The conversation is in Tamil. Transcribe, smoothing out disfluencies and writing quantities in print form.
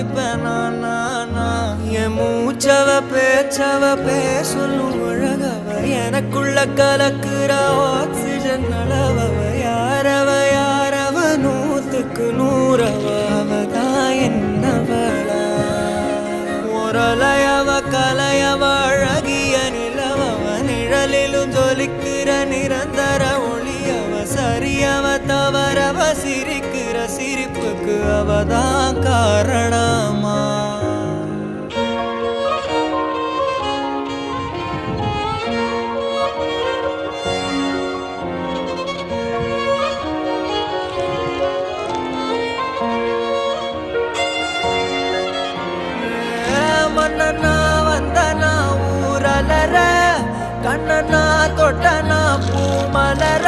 மதிப்பேன் என் மூச்சவ சொல்லும் அழகவ எனக்குள்ள கலக்குற ஆக்சிஜன் அளவவ யாரவ 100க்கு 100 அவதான் என்னவளா ஒரலையவ கலையவ அழகிய நிலவவ நிழலிலும் ஜொலிக்கிற நிரந்தர ஒளியவ சரியவ தவறவ சிரிக்கிற சிரிப்புக்கு அவதான் காரணமா மன்னனா வந்தனா ஊரலர கண்ணனா தொட்டனா பூ மலர